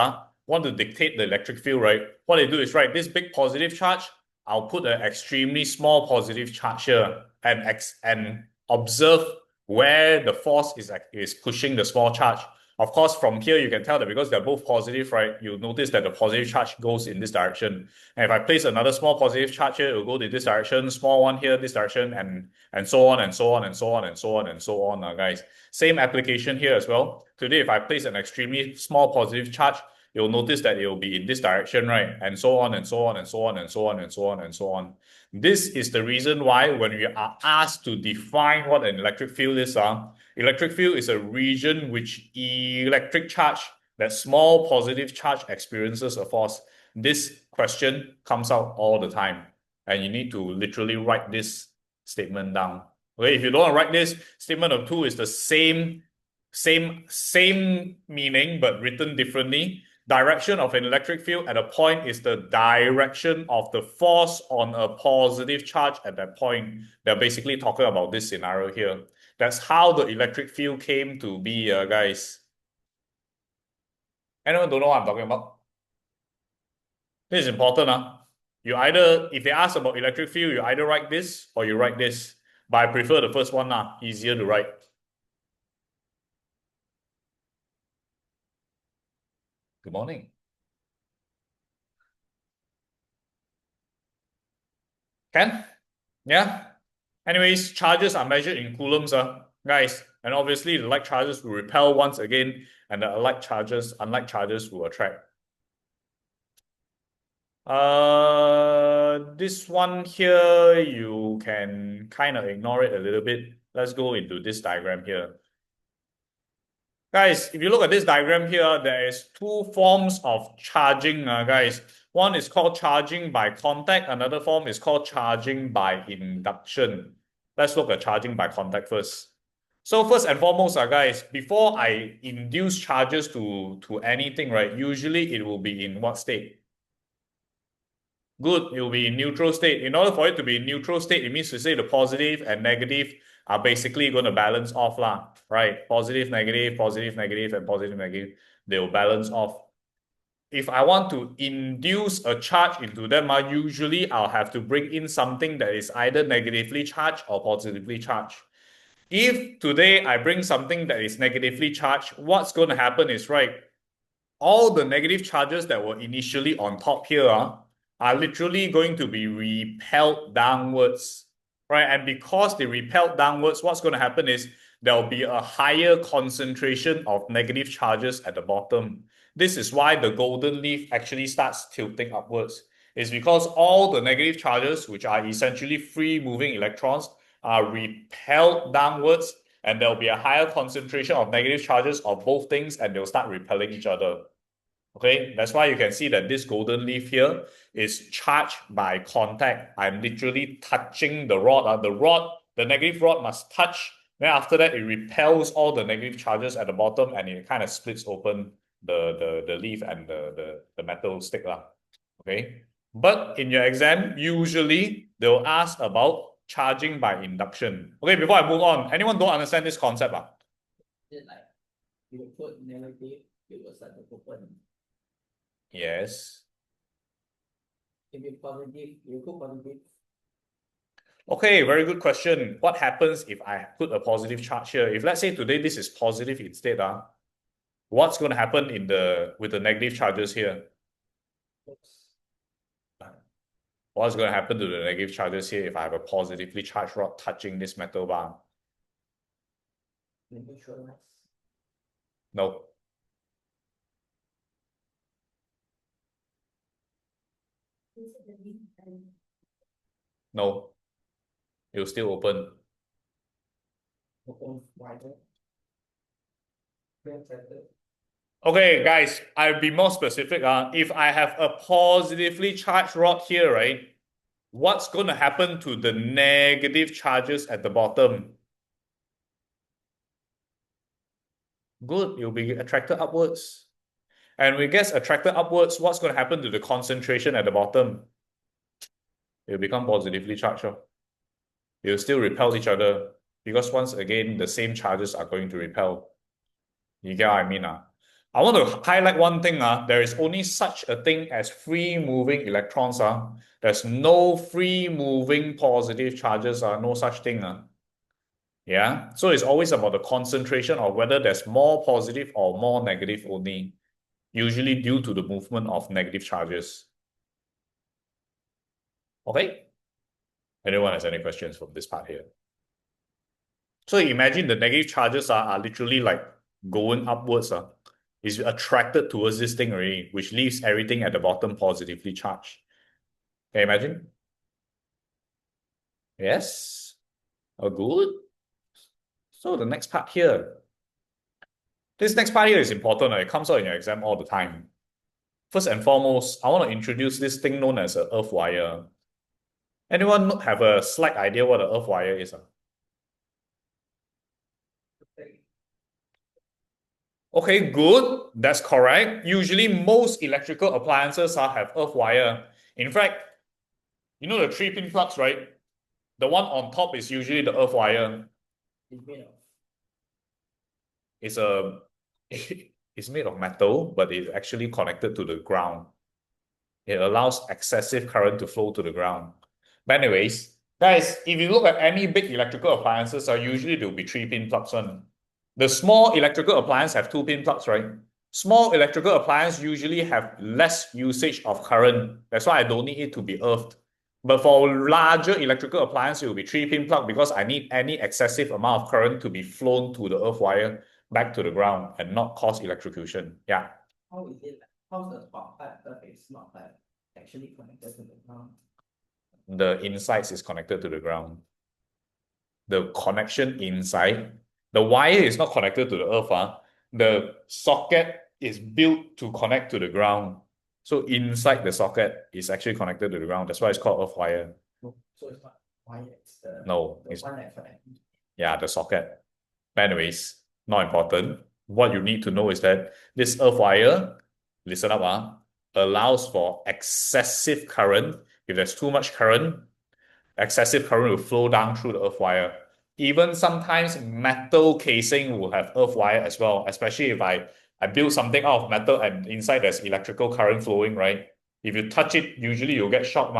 want to dictate the electric field, right, what they do is, right, this big positive charge, I'll put an extremely small positive charge here and observe where the force is pushing the small charge. Of course, from here, you can tell that because they're both positive, right, you'll notice that the positive charge goes in this direction. And if I place another small positive charge here, it will go in this direction, small one here, this direction, and so on, and so on, and so on, and so on, and so on, guys. Same application here as well. Today, if I place an extremely small positive charge, you'll notice that it will be in this direction, right? And so on, and so on, and so on, and so on, and so on, and so on. This is the reason why when we are asked to define what an electric field is, electric field is a region which electric charge, that small positive charge experiences a force. This question comes out all the time. And you need to literally write this statement down. Okay, if you don't want to write this, statement of 2 is the same meaning, but written differently. Direction of an electric field at a point is the direction of the force on a positive charge at that point. They're basically talking about this scenario here. That's how the electric field came to be, guys. Anyone don't know what I'm talking about? This is important. You either, if they ask about electric field, you either write this or you write this. But I prefer the first one, easier to write. Good morning. Can? Yeah? Anyways, charges are measured in coulombs, guys. And obviously, the like charges will repel once again, and the unlike charges will attract. This one here, you can kind of ignore it a little bit. Let's go into this diagram here. Guys, if you look at this diagram here, there is two forms of charging, guys. One is called charging by contact. Another form is called charging by induction. Let's look at charging by contact first. So first and foremost, guys, before I induce charges to anything, right, usually it will be in what state? Good, it will be in neutral state. In order for it to be in neutral state, it means to say the positive and negative are basically going to balance off, right? Positive, negative, and positive, negative, they will balance off. If I want to induce a charge into them, usually I'll have to bring in something that is either negatively charged or positively charged. If today I bring something that is negatively charged, what's going to happen is, right, all the negative charges that were initially on top here are literally going to be repelled downwards, right? And because they repelled downwards, what's going to happen is there'll be a higher concentration of negative charges at the bottom. This is why the golden leaf actually starts tilting upwards. It's because all the negative charges, which are essentially free-moving electrons, are repelled downwards, and there'll be a higher concentration of negative charges of both things, and they'll start repelling each other. Okay, that's why you can see that this golden leaf here is charged by contact. I'm literally touching the rod. The negative rod must touch. Then after that, it repels all the negative charges at the bottom, and it kind of splits open the leaf and the metal stick. Okay, but in your exam, usually they'll ask about charging by induction. Okay, before I move on, anyone don't understand this concept? It's like you put negative, it will start to open. Yes. If you positive, you put positive. Okay, very good question. What happens if I put a positive charge here? If let's say today this is positive instead, what's going to happen with the negative charges here? What's going to happen to the negative charges here if I have a positively charged rod touching this metal bar? No. No. It will still open. Open wider. Okay, guys, I'll be more specific. If I have a positively charged rod here, right, what's going to happen to the negative charges at the bottom? Good, it will be attracted upwards. And when it gets attracted upwards, what's going to happen to the concentration at the bottom? It will become positively charged. It will still repel each other because once again, the same charges are going to repel. You get what I mean? I want to highlight one thing. There is only such a thing as free-moving electrons. There's no free-moving positive charges. No such thing. Yeah, so it's always about the concentration of whether there's more positive or more negative only, usually due to the movement of negative charges. Okay? Anyone has any questions from this part here? So imagine the negative charges are literally like going upwards. Is attracted towards this thing already, which leaves everything at the bottom positively charged. Can you imagine? Yes? Oh, good. So the next part here. This next part here is important. It comes out in your exam all the time. First and foremost, I want to introduce this thing known as an earth wire. Anyone have a slight idea what an earth wire is? Okay, good. That's correct. Usually most electrical appliances have earth wire. In fact, you know the 3-pin plugs, right? The one on top is usually the earth wire. It's made of. It's a it's made of metal, but it's actually connected to the ground. It allows excessive current to flow to the ground. But anyways, guys, if you look at any big electrical appliances, usually there will be 3-pin plugs on. The small electrical appliances have 2-pin plugs, right? Small electrical appliances usually have less usage of current. That's why I don't need it to be earthed. But for larger electrical appliances, it will be 3-pin plug because I need any excessive amount of current to be flown to the earth wire back to the ground and not cause electrocution. Yeah. How is it? How's the top part if it's not like actually connected to the ground? The insides is connected to the ground. The connection inside, the wire is not connected to the earth. The socket is built to connect to the ground. So inside the socket is actually connected to the ground. That's why it's called earth wire. So it's not wire, it's the, No, the it's one that connects. yeah, the socket. But anyways, not important. What you need to know is that this earth wire, listen up, allows for excessive current. If there's too much current, excessive current will flow down through the earth wire. Even sometimes metal casing will have earth wire as well, especially if I build something out of metal and inside there's electrical current flowing, right? If you touch it, usually you'll get shocked,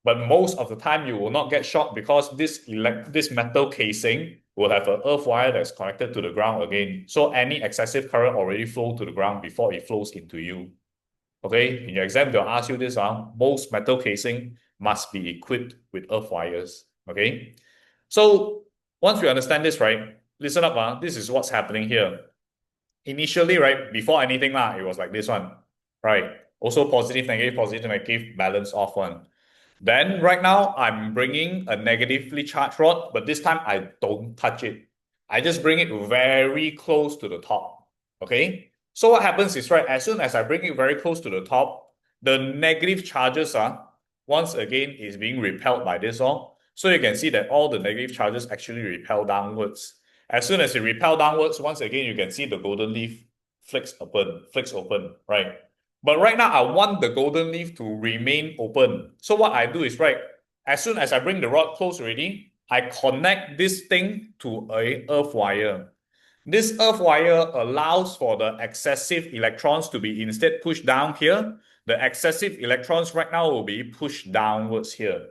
but most of the time you will not get shocked because this metal casing will have an earth wire that's connected to the ground again. So any excessive current already flow to the ground before it flows into you. Okay, in your exam, they'll ask you this, most metal casing must be equipped with earth wires. Okay, so once we understand this, right, listen up, this is what's happening here. Initially, right, before anything, it was like this one, right? Also positive, negative, balance off one. Then right now, I'm bringing a negatively charged rod, but this time I don't touch it. I just bring it very close to the top. Okay? So what happens is, right, as soon as I bring it very close to the top, the negative charges once again is being repelled by this all. So you can see that all the negative charges actually repel downwards. As soon as it repel downwards, once again, you can see the golden leaf flicks open, right? But right now, I want the golden leaf to remain open. So what I do is, right, as soon as I bring the rod close already, I connect this thing to a earth wire. This earth wire allows for the excessive electrons to be instead pushed down here. The excessive electrons right now will be pushed downwards here.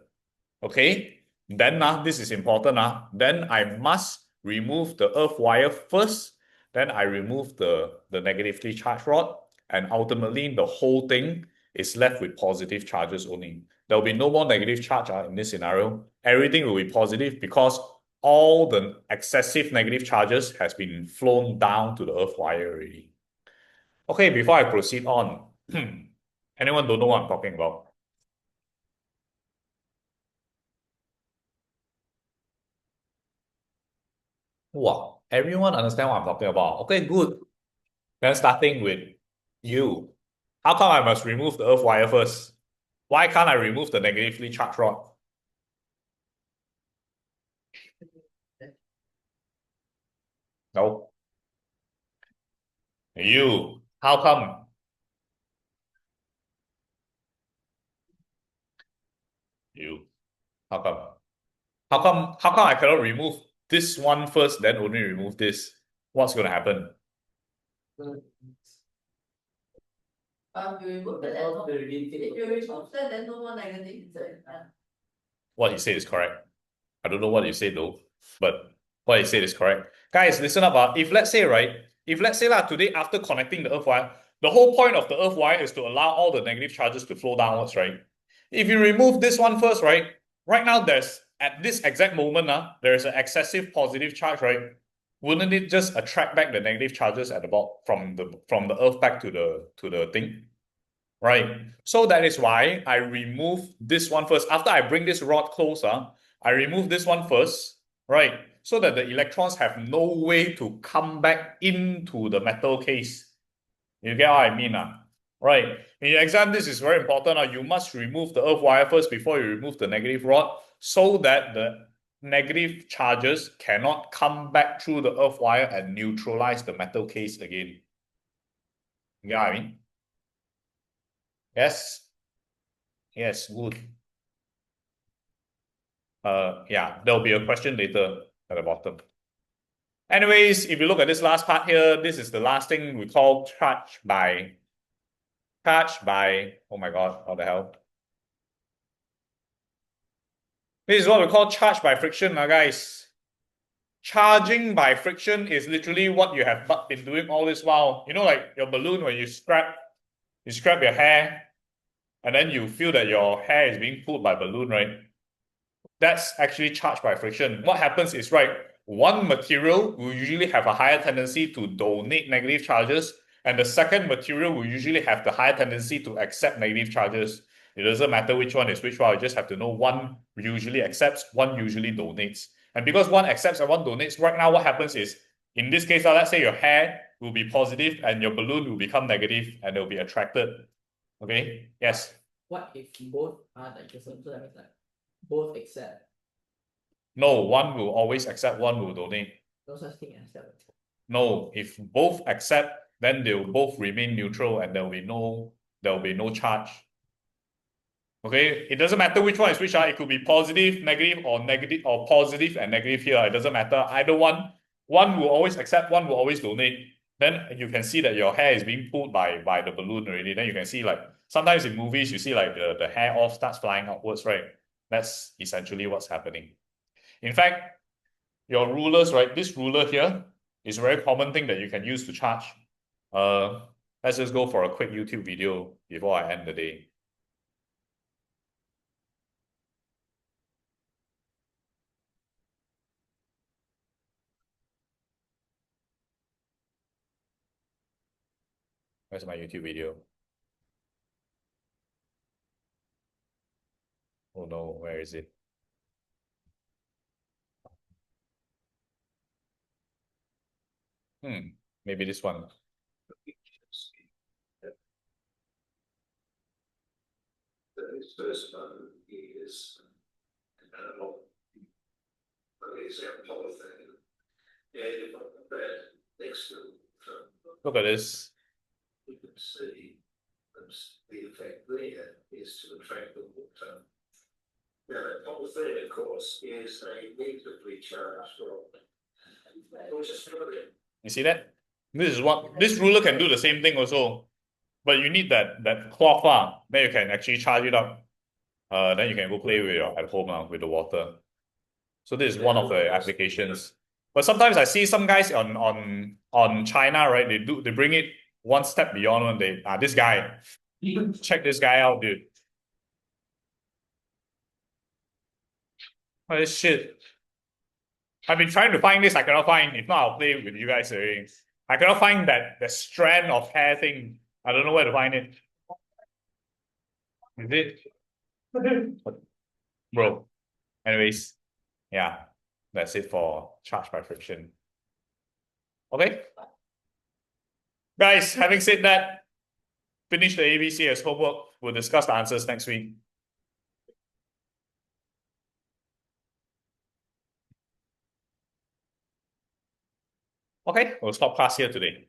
Okay? Then this is important. Then I must remove the earth wire first. Then I remove the negatively charged rod. And ultimately, the whole thing is left with positive charges only. There will be no more negative charge in this scenario. Everything will be positive because all the excessive negative charges has been flown down to the earth wire already. Okay, before I proceed on, anyone don't know what I'm talking about? Wow, everyone understand what I'm talking about. Okay, good. Then starting with you. How come I must remove the earth wire first? Why can't I remove the negatively charged rod? No. You. How come? You. How come? How come I cannot remove this one first, then only remove this? What's gonna happen? You remove it, if you remove that, then no more negative inside. What he said is correct. I don't know what you said though, but what he said is correct. Guys, listen up. If let's say today after connecting the earth wire, the whole point of the earth wire is to allow all the negative charges to flow downwards, right? If you remove this one first, right? Right now, at this exact moment, there is an excessive positive charge, right? Wouldn't it just attract back the negative charges at the bottom from the earth back to the thing? Right. So that is why I remove this one first. After I bring this rod closer, I remove this one first, right? So that the electrons have no way to come back into the metal case. You get what I mean? Right. In your exam, this is very important. You must remove the earth wire first before you remove the negative rod so that the negative charges cannot come back through the earth wire and neutralize the metal case again. You get what I mean? Yes. Yes, good. Yeah, there'll be a question later at the bottom. Anyways, if you look at this last part here, this is the last thing we call charge by, oh my God, what the hell? This is what we call charge by friction, guys. Charging by friction is literally what you have been doing all this while. You know, like your balloon when you scrap your hair, and then you feel that your hair is being pulled by balloon, right? That's actually charged by friction. What happens is, right, one material will usually have a higher tendency to donate negative charges, and the second material will usually have the higher tendency to accept negative charges. It doesn't matter which one is which one, you just have to know one usually accepts, one usually donates. And because one accepts and one donates, right now what happens is, in this case, let's say your hair will be positive and your balloon will become negative and they'll be attracted. Okay? Yes. What if both are like the same? So that means like both accept. No, one will always accept, one will donate. No such thing as that. No, if both accept, then they will both remain neutral and there will be no charge. Okay, it doesn't matter which one is which. It could be positive, negative, or positive and negative here. It doesn't matter. Either one. One will always accept, one will always donate. Then you can see that your hair is being pulled by the balloon already. Then you can see, like, sometimes in movies you see like the hair all starts flying upwards, right? That's essentially what's happening. In fact, your rulers, right? This ruler here is a very common thing that you can use to charge. Let's just go for a quick YouTube video before I end the day. Where's my YouTube video? Oh no, where is it? Maybe this one. This first one is polythene. Yeah, you've got the bed next to Look at this. you can see the effect there is to attract the water. Now, polythene, of course, is a negatively charged rock. You see that? This ruler can do the same thing also. But you need that cloth, then you can actually charge it up. Then you can go play with at home with the water. So this is one of the applications. But sometimes I see some guys on China, right? They bring it one step beyond when this guy. Check this guy out, dude. What is shit? I've been trying to find this, I cannot find. If not, I'll play with you guys already. I cannot find that strand of hair thing. I don't know where to find it. Is it? Bro. Anyways, yeah, that's it for charge by friction. Okay. Guys, having said that, finish the ABC as homework. We'll discuss the answers next week. Okay, we'll stop class here today.